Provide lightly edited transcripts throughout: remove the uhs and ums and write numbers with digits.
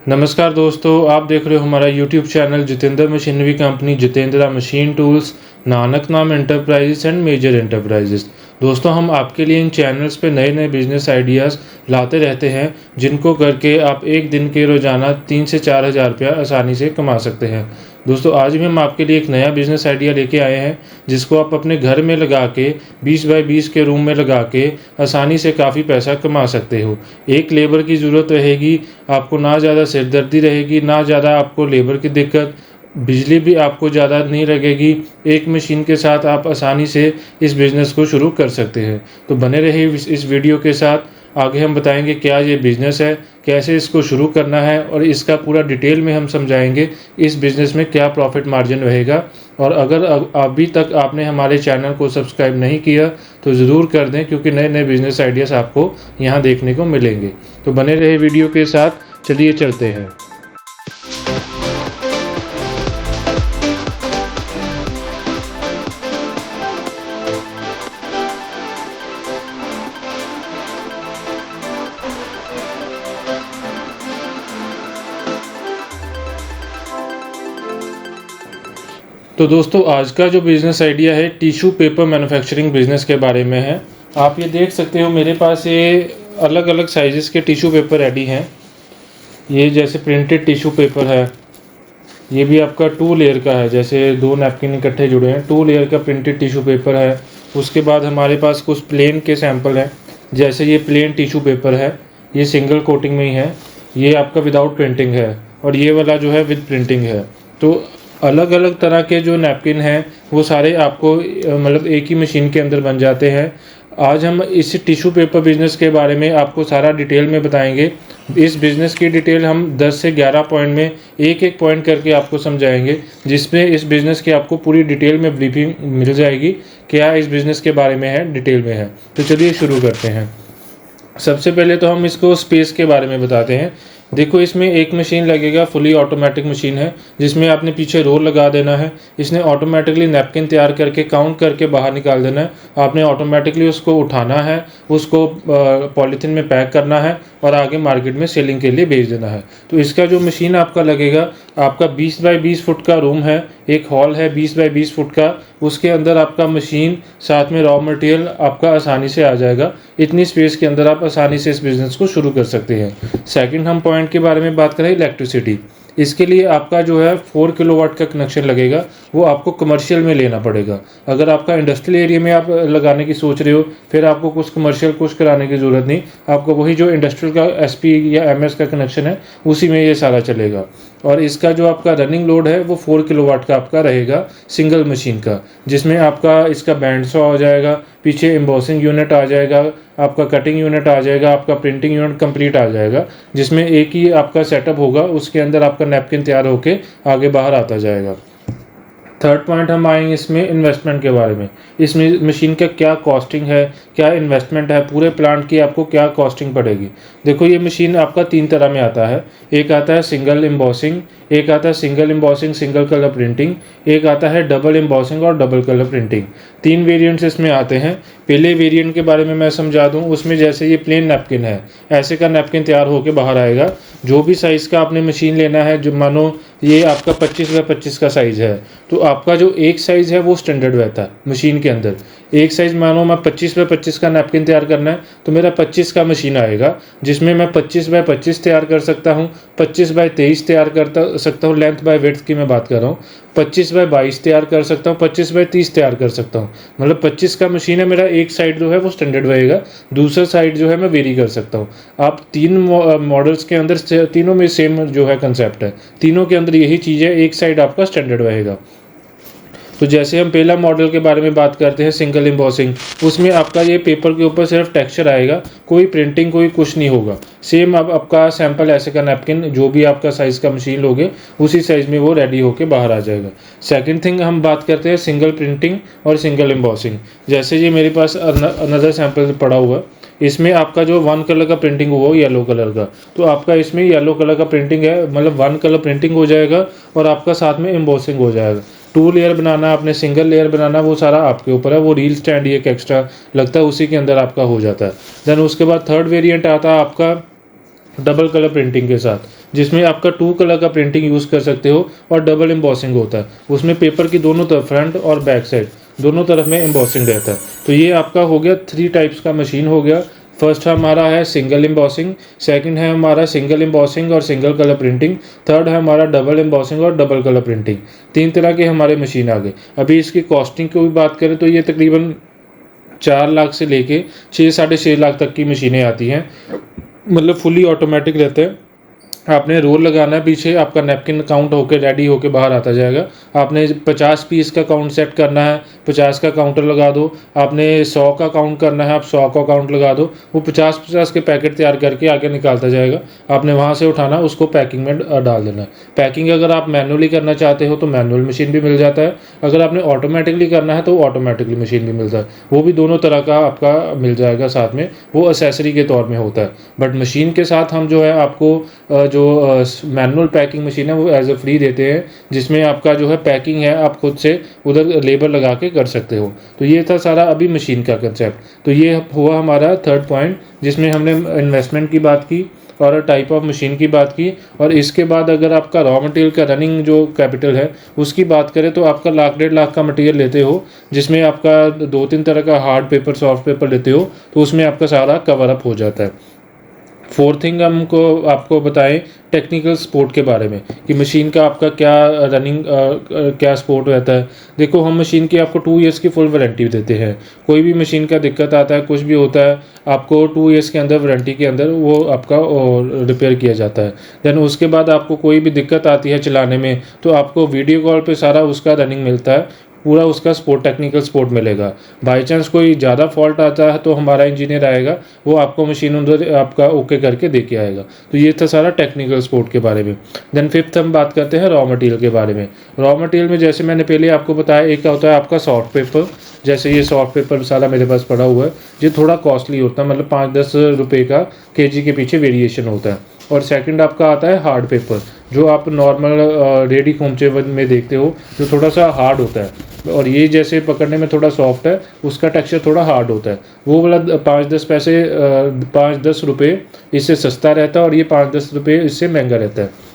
नमस्कार दोस्तों, आप देख रहे हो हमारा YouTube channel Jitendra machinery company, Jitendra machine tools, Nanak नाम एंटरप्राइजेस एंड मेजर एंटरप्राइजेस। दोस्तों, हम आपके लिए इन चैनल्स पे नए नए बिजनेस आइडियाज़ लाते रहते हैं, जिनको करके आप एक दिन के रोज़ाना 3 से 4 हज़ार रुपया आसानी से कमा सकते हैं। दोस्तों, आज भी हम आपके लिए एक नया बिज़नेस आइडिया लेके आए हैं, जिसको आप अपने घर में लगा के 20 बाई 20 के रूम में लगा के आसानी से काफ़ी पैसा कमा सकते हो। एक लेबर की ज़रूरत रहेगी, आपको ना ज़्यादा सिरदर्दी रहेगी, ना ज़्यादा आपको लेबर की दिक्कत, बिजली भी आपको ज़्यादा नहीं लगेगी। एक मशीन के साथ आप आसानी से इस बिज़नेस को शुरू कर सकते हैं। तो बने रहिए इस वीडियो के साथ। आगे हम बताएंगे क्या ये बिज़नेस है, कैसे इसको शुरू करना है, और इसका पूरा डिटेल में हम समझाएंगे इस बिज़नेस में क्या प्रॉफिट मार्जिन रहेगा। और अगर अभी तक आपने हमारे चैनल को सब्सक्राइब नहीं किया तो ज़रूर कर दें, क्योंकि नए नए बिज़नेस आइडियाज़ आपको यहाँ देखने को मिलेंगे। तो बने रहे वीडियो के साथ। चलिए चलते हैं। तो दोस्तों, आज का जो बिज़नेस आइडिया है टिश्यू पेपर मैन्युफैक्चरिंग बिज़नेस के बारे में है। आप ये देख सकते हो, मेरे पास ये अलग अलग साइज़ेस के टिश्यू पेपर रेडी हैं। ये जैसे प्रिंटेड टिश्यू पेपर है, ये भी आपका 2 लेयर का है, जैसे 2 नैपकिन इकट्ठे जुड़े हैं, 2 लेयर का प्रिंटेड टिश्यू पेपर है। उसके बाद हमारे पास कुछ प्लेन के सैंपल हैं, जैसे ये प्लेन टिश्यू पेपर है, ये सिंगल कोटिंग में ही है। ये आपका विदाउट प्रिंटिंग है, और ये वाला जो है विद प्रिंटिंग है। तो अलग अलग तरह के जो नैपकिन हैं वो सारे आपको मतलब एक ही मशीन के अंदर बन जाते हैं। आज हम इस टिश्यू पेपर बिज़नेस के बारे में आपको सारा डिटेल में बताएंगे। इस बिज़नेस की डिटेल हम 10 से 11 पॉइंट में एक एक पॉइंट करके आपको समझाएंगे, जिसमें इस बिज़नेस की आपको पूरी डिटेल में ब्रीफिंग मिल जाएगी, क्या इस बिज़नेस के बारे में है, डिटेल में है। तो चलिए शुरू करते हैं। सबसे पहले तो हम इसको स्पेस के बारे में बताते हैं। देखो, इसमें एक मशीन लगेगा, फुली ऑटोमेटिक मशीन है, जिसमें आपने पीछे रोल लगा देना है। इसने ऑटोमेटिकली नैपकिन तैयार करके काउंट करके बाहर निकाल देना है। आपने ऑटोमेटिकली उसको उठाना है, उसको पॉलीथीन में पैक करना है और आगे मार्केट में सेलिंग के लिए भेज देना है। तो इसका जो मशीन आपका लगेगा, आपका 20 बाई 20 फुट का रूम है, एक हॉल है 20 बाई 20 फुट का, उसके अंदर आपका मशीन साथ में रॉ मटेरियल आपका आसानी से आ जाएगा। इतनी स्पेस के अंदर आप आसानी से इस बिज़नेस को शुरू कर सकते हैं। सेकंड हम पॉइंट के बारे में बात करें, इलेक्ट्रिसिटी। इसके लिए आपका जो है 4 किलोवाट का कनेक्शन लगेगा, वो आपको कमर्शियल में लेना पड़ेगा। अगर आपका इंडस्ट्रियल एरिया में आप लगाने की सोच रहे हो, फिर आपको कुछ कमर्शियल कुछ कराने की ज़रूरत नहीं, आपको वही जो इंडस्ट्रियल का SP या MS का कनेक्शन है उसी में ये सारा चलेगा। और इसका जो आपका रनिंग लोड है वो 4 किलोवाट का आपका रहेगा, सिंगल मशीन का, जिसमें आपका इसका बैंड सॉ हो जाएगा, पीछे एम्बॉसिंग यूनिट आ जाएगा, आपका कटिंग यूनिट आ जाएगा, आपका प्रिंटिंग यूनिट कंप्लीट आ जाएगा, जिसमें एक ही आपका सेटअप होगा, उसके अंदर आपका नैपकिन तैयार होके आगे बाहर आता जाएगा। थर्ड पॉइंट हम आएंगे इसमें इन्वेस्टमेंट के बारे में। इस मशीन का क्या कॉस्टिंग है, क्या इन्वेस्टमेंट है, पूरे प्लांट की आपको क्या कॉस्टिंग पड़ेगी। देखो, ये मशीन आपका 3 तरह में आता है। एक आता है सिंगल एम्बॉसिंग, एक आता है single embossing single colour printing, एक आता है डबल एम्बॉसिंग और डबल कलर प्रिंटिंग। 3 वेरिएंट्स इसमें आते हैं। पहले वेरिएंट के बारे में मैं समझा दूं। उसमें जैसे ये प्लेन नैपकिन है, ऐसे का नैपकिन तैयार होकर बाहर आएगा। जो भी साइज़ का आपने मशीन लेना है, जो मानो ये आपका 25 बाई 25 का साइज़ है, तो आपका जो एक साइज़ है वो स्टैंडर्ड रहता है मशीन के अंदर। एक साइज़ मानो मैं 25 बाई 25 का नैपकिन तैयार करना है, तो मेरा 25 का मशीन आएगा, जिसमें मैं 25 बाई 25 तैयार कर सकता हूँ, 25 बाई 23 तैयार कर सकता हूँ, लेंथ बाय विड्थ की मैं बात कर रहा हूँ, 25 बाई 22 तैयार कर सकता हूँ, 25 बाई 30 तैयार कर सकता हूँ। मतलब 25 का मशीन है मेरा, एक साइड जो है वो स्टैंडर्ड रहेगा, दूसरा साइड जो है मैं वेरी कर सकता हूँ। आप 3 मॉडल्स के अंदर, तीनों में सेम जो है कंसेप्ट है, तीनों के अंदर यही चीज़ है, एक साइड आपका स्टैंडर्ड रहेगा। तो जैसे हम पहला मॉडल के बारे में बात करते हैं, सिंगल एम्बॉसिंग, उसमें आपका ये पेपर के ऊपर सिर्फ टेक्सचर आएगा, कोई प्रिंटिंग कोई कुछ नहीं होगा। सेम अब आपका सैंपल ऐसे का नैपकिन, जो भी आपका साइज़ का मशीन लोगे उसी साइज़ में वो रेडी होके बाहर आ जाएगा। सेकंड थिंग हम बात करते हैं सिंगल प्रिंटिंग और सिंगल एम्बॉसिंग। जैसे ये मेरे पास अनदर सैंपल पड़ा हुआ है, इसमें आपका जो 1 कलर का प्रिंटिंग हुआ येलो कलर का, तो आपका इसमें येलो कलर का प्रिंटिंग है, मतलब 1 कलर प्रिंटिंग हो जाएगा और आपका साथ में एम्बॉसिंग हो जाएगा। 2 लेयर बनाना, आपने सिंगल लेयर बनाना, वो सारा आपके ऊपर है। वो रील स्टैंड एक एक्स्ट्रा लगता है, उसी के अंदर आपका हो जाता है। देन उसके बाद थर्ड वेरिएंट आता है आपका डबल कलर प्रिंटिंग के साथ। जिसमें आपका 2 कलर का प्रिंटिंग यूज़ कर सकते हो और डबल एम्बॉसिंग होता है। उसमें पेपर की दोनों तरफ, फ्रंट और बैक साइड दोनों तरफ में एम्बॉसिंग रहता है। तो ये आपका हो गया 3 टाइप्स का मशीन हो गया। फर्स्ट हमारा है सिंगल एम्बॉसिंग, सेकंड है हमारा सिंगल एम्बॉसिंग और सिंगल कलर प्रिंटिंग, थर्ड है हमारा डबल एम्बॉसिंग और डबल कलर प्रिंटिंग। 3 तरह के हमारे मशीन आ गए। अभी इसकी कॉस्टिंग की भी बात करें तो ये तकरीबन 4 लाख से लेके 6 साढ़े 6 लाख तक की मशीनें आती हैं। मतलब फुली ऑटोमेटिक रहते हैं। आपने रोल लगाना है, पीछे आपका नैपकिन काउंट होकर रेडी होकर बाहर आता जाएगा। आपने 50 पीस का काउंट सेट करना है, 50 का काउंटर लगा दो। आपने 100 का काउंट करना है, आप 100 का काउंट लगा दो। वो 50-50 के पैकेट तैयार करके आगे निकालता जाएगा। आपने वहाँ से उठाना, उसको पैकिंग में डाल देना है। पैकिंग अगर आप मैनुअली करना चाहते हो तो मैनुअल मशीन भी मिल जाता है। अगर आपने ऑटोमेटिकली करना है तो ऑटोमेटिकली मशीन भी मिलता है। वो भी दोनों तरह का आपका मिल जाएगा साथ में, वो एसेसरी के तौर में होता है। बट मशीन के साथ हम जो है आपको जो मैनुअल पैकिंग मशीन है वो एज ए फ्री देते हैं, जिसमें आपका जो है पैकिंग है आप खुद से उधर लेबर लगा के कर सकते हो। तो ये था सारा अभी मशीन का कंसेप्ट। तो ये हुआ हमारा थर्ड पॉइंट, जिसमें हमने इन्वेस्टमेंट की बात की और टाइप ऑफ मशीन की बात की। और इसके बाद अगर आपका रॉ मटेरियल का रनिंग जो कैपिटल है उसकी बात करें तो आपका 1,00,000-1,50,000 का मटेरियल लेते हो, जिसमें आपका 2-3 तरह का हार्ड पेपर, सॉफ्ट पेपर लेते हो, तो उसमें आपका सारा कवर अप हो जाता है। फोर्थ थिंग हमको आपको बताएं टेक्निकल सपोर्ट के बारे में कि मशीन का आपका क्या रनिंग क्या सपोर्ट रहता है। देखो, हम मशीन की आपको 2 ईयर्स की फुल वारंटी देते हैं। कोई भी मशीन का दिक्कत आता है, कुछ भी होता है, आपको 2 ईयर्स के अंदर वारंटी के अंदर वो आपका रिपेयर किया जाता है। देन उसके बाद आपको कोई भी दिक्कत आती है चलाने में तो आपको वीडियो कॉल पे सारा उसका रनिंग मिलता है, पूरा उसका सपोर्ट, टेक्निकल सपोर्ट मिलेगा। बाई चांस कोई ज़्यादा फॉल्ट आता है तो हमारा इंजीनियर आएगा, वो आपको मशीन उधर आपका ओके करके दे के आएगा। तो ये था सारा टेक्निकल सपोर्ट के बारे में। देन फिफ्थ हम बात करते हैं रॉ मटेरियल के बारे में। रॉ मटेरियल में जैसे मैंने पहले आपको बताया, एक का होता है आपका सॉफ्ट पेपर। जैसे ये सॉफ्ट पेपर सारा मेरे पास पड़ा हुआ है, ये थोड़ा कॉस्टली होता है, मतलब 5-10 रुपये का केजी के पीछे वेरिएशन होता है। और सेकंड आपका आता है हार्ड पेपर, जो आप नॉर्मल रेडी खोमचे में देखते हो, जो थोड़ा सा हार्ड होता है। और ये जैसे पकड़ने में थोड़ा सॉफ्ट है, उसका टेक्सचर थोड़ा हार्ड होता है। वो वाला 5-10 पैसे 5-10 रुपये इससे सस्ता रहता है और ये 5-10 रुपये इससे महंगा रहता है।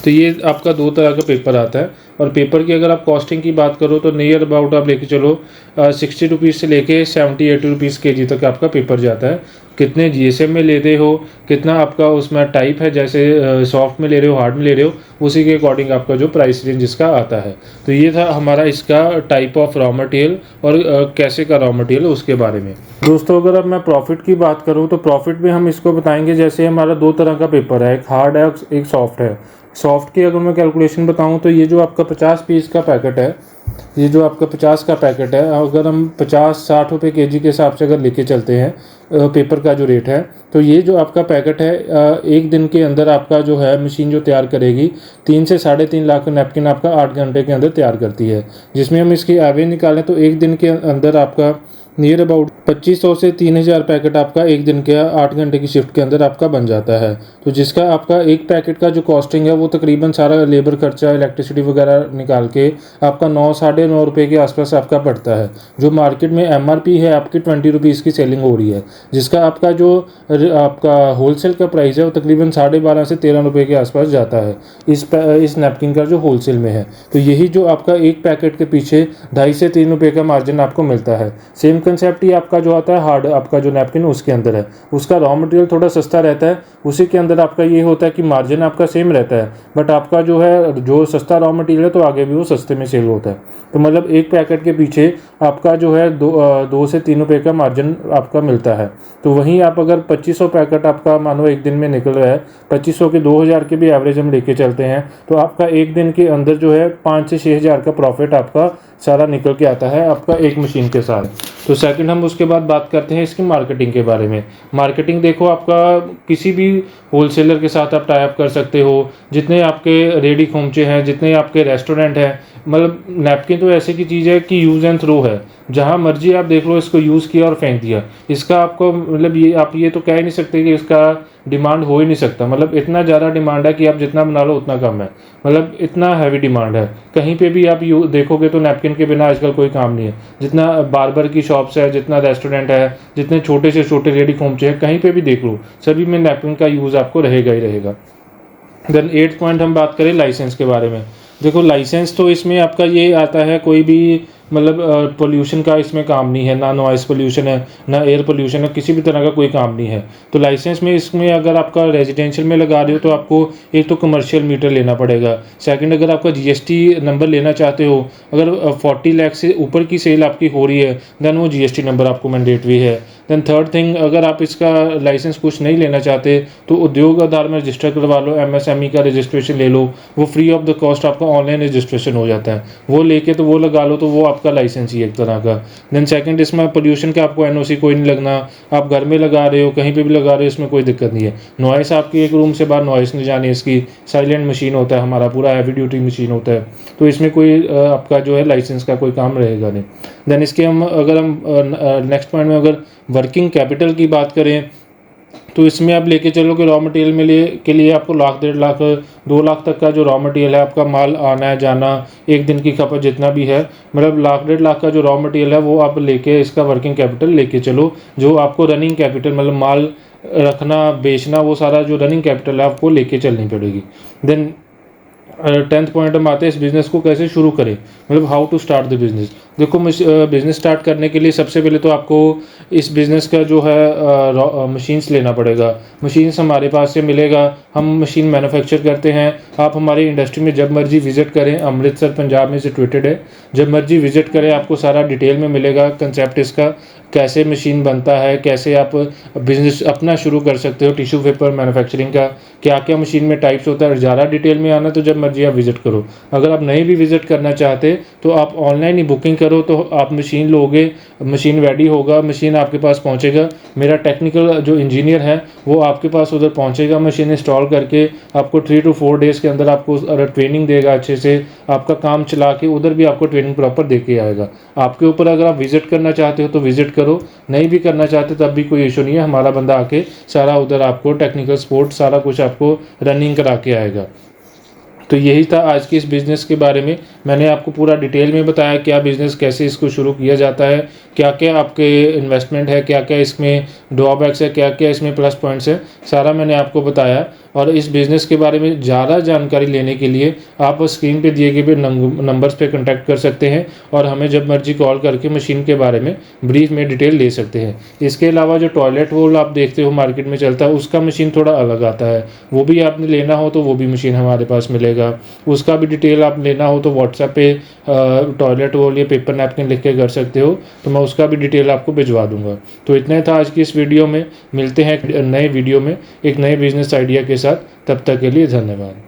तो ये आपका 2 तरह का पेपर आता है। और पेपर की अगर आप कॉस्टिंग की बात करो तो नियर अबाउट आप लेके चलो 60 रुपीज़ से लेके 70-80 रुपीज़ केजी तक आपका पेपर जाता है। कितने जीएसएम में लेते हो, कितना आपका उसमें टाइप है, जैसे सॉफ्ट में ले रहे हो, हार्ड में ले रहे हो, उसी के अकॉर्डिंग आपका जो प्राइस रेंज इसका आता है। तो ये था हमारा इसका टाइप ऑफ रॉ मटेरियल और कैसे का रॉ मटेरियल उसके बारे में। दोस्तों, अगर अब मैं प्रॉफिट की बात करूँ तो प्रॉफिट में हम इसको बताएंगे, जैसे हमारा 2 तरह का पेपर है, एक हार्ड है, एक सॉफ्ट है। सॉफ्ट की अगर मैं कैलकुलेशन बताऊं तो ये जो आपका 50 पीस का पैकेट है, ये जो आपका 50 का पैकेट है, अगर हम 50-60 रुपये केजी के हिसाब से अगर लेके चलते हैं पेपर का जो रेट है, तो ये जो आपका पैकेट है एक दिन के अंदर आपका जो है मशीन जो तैयार करेगी 3 से 3.5 लाख नैपकिन आपका 8 घंटे के अंदर तैयार करती है। जिसमें हम इसकी एवरेज निकालें तो एक दिन के अंदर आपका नियर अबाउट 2500 से 3000 पैकेट आपका एक दिन के 8 घंटे की शिफ्ट के अंदर आपका बन जाता है। तो जिसका आपका एक पैकेट का जो कॉस्टिंग है वो तकरीबन सारा लेबर खर्चा, इलेक्ट्रिसिटी वगैरह निकाल के आपका 9-9.5 रुपये के आसपास आपका पड़ता है। जो मार्केट में एमआरपी है आपकी 20 रुपीज़ की सेलिंग हो रही है, जिसका आपका जो आपका होलसेल का प्राइस है वो तकरीबन 12.5 से 13 रुपये के आसपास जाता है इस नैपकिन का जो होलसेल में है। तो यही जो आपका एक पैकेट के पीछे 2.5 से 3 रुपये का मार्जिन आपको मिलता है। सेम कंसेप्ट ही आपका जो आता है हार्ड आपका जो नैपकिन उसके अंदर है, उसका रॉ मटेरियल थोड़ा सस्ता रहता है, उसी के अंदर आपका ये होता है कि मार्जिन आपका सेम रहता है, बट आपका जो है जो सस्ता रॉ मटेरियल है तो आगे भी वो सस्ते में सेल होता है। तो मतलब एक पैकेट के पीछे आपका जो है 2 से 3 रुपये का मार्जिन आपका मिलता है। तो वहीं आप अगर 2500 पैकेट आपका मानो एक दिन में निकल रहा है, 2500 के 2000 के भी एवरेज हम लेके चलते हैं, तो आपका एक दिन के अंदर जो है 5 से 6000 का प्रॉफिट आपका सारा निकल के आता है आपका एक मशीन के साथ। तो सेकंड हम उसके बाद बात करते हैं इसकी मार्केटिंग के बारे में। मार्केटिंग देखो, आपका किसी भी होलसेलर के साथ आप टाई अप कर सकते हो। जितने आपके रेडी खोमचे हैं, जितने आपके रेस्टोरेंट हैं, मतलब नैपकिन तो ऐसे की चीज़ है कि यूज़ एंड थ्रो है, जहाँ मर्जी आप देख लो इसको यूज़ किया और फेंक दिया। इसका आपको मतलब ये आप ये तो कह ही नहीं सकते कि इसका डिमांड हो ही नहीं सकता। मतलब इतना ज़्यादा डिमांड है कि आप जितना बना लो उतना कम है, मतलब इतना हैवी डिमांड है। कहीं पे भी आप देखोगे तो नैपकिन के बिना आजकल कोई काम नहीं है। जितना बार्बर की शॉप्स है, जितना रेस्टोरेंट है, जितने छोटे से छोटे रेडी खोमचे हैं, कहीं पे भी देख लो, सभी में नैपकिन का यूज़ आपको रहेगा ही रहेगा। देन 8th पॉइंट हम बात करें लाइसेंस के बारे में। देखो लाइसेंस तो इसमें आपका ये आता है, कोई भी मतलब पोल्यूशन का इसमें काम नहीं है, ना नॉइस पोल्यूशन है, ना एयर पोल्यूशन है, किसी भी तरह का कोई काम नहीं है। तो लाइसेंस में इसमें अगर आपका रेजिडेंशियल में लगा रहे हो तो आपको एक तो कमर्शियल मीटर लेना पड़ेगा। सेकंड, अगर आपका जीएसटी नंबर लेना चाहते हो, अगर 40 लाख से ऊपर की सेल आपकी हो रही है देन वो जीएसटी नंबर आपको मैंडेटरी है। देन थर्ड थिंग, अगर आप इसका लाइसेंस कुछ नहीं लेना चाहते तो उद्योग आधार में रजिस्टर करवा लो, एमएसएमई का रजिस्ट्रेशन ले लो, वो फ्री ऑफ द कॉस्ट आपका ऑनलाइन रजिस्ट्रेशन हो जाता है, वो लेके तो वो लगा लो, तो वो आपका लाइसेंस ही एक तरह का। देन सेकंड, इसमें पोल्यूशन का आपको एनओसी कोई नहीं लगना, आप घर में लगा रहे हो, कहीं पे भी लगा रहे हो, इसमें कोई दिक्कत नहीं है। नॉइस आपकी एक रूम से बाहर नॉइस नहीं जानी, इसकी साइलेंट मशीन होता है, हमारा पूरा हैवी ड्यूटी मशीन होता है, तो इसमें कोई आपका जो है लाइसेंस का कोई काम रहेगा नहीं। देन इसके हम अगर हम नेक्स्ट पॉइंट में अगर वर्किंग कैपिटल की बात करें तो इसमें आप लेके चलो कि रॉ मटेरियल में के लिए आपको लाख 1.5 लाख 2 लाख तक का जो रॉ मटेरियल है, आपका माल आना है जाना, एक दिन की खपत जितना भी है, मतलब लाख 1.5 लाख का जो रॉ मटेरियल है वो आप लेके इसका वर्किंग कैपिटल लेके चलो। जो आपको रनिंग कैपिटल मतलब माल रखना बेचना वो सारा जो रनिंग कैपिटल है आपको लेके चलनी पड़ेगी। देन 10th पॉइंट हम आते हैं इस बिज़नेस को कैसे शुरू करें, मतलब how to start the business. देखो बिज़नेस स्टार्ट करने के लिए सबसे पहले तो आपको इस बिज़नेस का जो है मशीन्स लेना पड़ेगा। मशीन्स हमारे पास से मिलेगा, हम मशीन मैन्युफैक्चर करते हैं। आप हमारी इंडस्ट्री में जब मर्जी विज़िट करें, अमृतसर पंजाब में सिचुएटेड है, जब मर्जी विज़िट करें आपको सारा डिटेल में मिलेगा कंसेप्ट इसका, कैसे मशीन बनता है, कैसे आप बिज़नेस अपना शुरू कर सकते हो टिश्यू पेपर मैन्युफैक्चरिंग का, क्या क्या मशीन में टाइप्स होता है। ज़्यादा डिटेल में आना तो जब मर्जी आप विज़िट करो, अगर आप नहीं भी विज़िट करना चाहते तो आप ऑनलाइन ही बुकिंग करो, तो आप मशीन लोगे, मशीन रेडी होगा, मशीन आपके पास पहुंचेगा, मेरा टेक्निकल जो इंजीनियर है वो आपके पास उधर पहुंचेगा, मशीन इंस्टॉल करके आपको 3 to 4 डेज़ के अंदर आपको ट्रेनिंग देगा, अच्छे से आपका काम चला के उधर भी आपको ट्रेनिंग प्रॉपर दे के आएगा। आपके ऊपर, अगर आप विज़िट करना चाहते हो तो विज़िट करो, नहीं भी करना चाहते तब भी कोई इशू नहीं है, हमारा बंदा आके सारा उधर आपको टेक्निकल सपोर्ट सारा कुछ आपको रनिंग करा के आएगा। तो यही था आज के इस बिज़नेस के बारे में, मैंने आपको पूरा डिटेल में बताया क्या बिज़नेस, कैसे इसको शुरू किया जाता है, क्या क्या आपके इन्वेस्टमेंट है, क्या क्या इसमें ड्रॉबैक्स है, क्या क्या इसमें प्लस पॉइंट्स है, सारा मैंने आपको बताया। और इस बिज़नेस के बारे में ज़्यादा जानकारी लेने के लिए आप स्क्रीन पे दिए गए नंबर्स पे कांटेक्ट कर सकते हैं और हमें जब मर्जी कॉल करके मशीन के बारे में ब्रीफ में डिटेल ले सकते हैं। इसके अलावा जो टॉयलेट रोल आप देखते हो मार्केट में चलता है, उसका मशीन थोड़ा अलग आता है, वो भी आपने लेना हो तो वो भी मशीन हमारे पास मिलेगा। उसका भी डिटेल आप लेना हो तो व्हाट्सएप पे टॉयलेट रोल या पेपर नैपकिन लिख के कर सकते हो, तो मैं उसका भी डिटेल आपको भिजवा दूंगा। तो इतना था आज की इस वीडियो में, मिलते हैं एक नए वीडियो में एक नए बिजनेस आइडिया के साथ, तब तक के लिए धन्यवाद।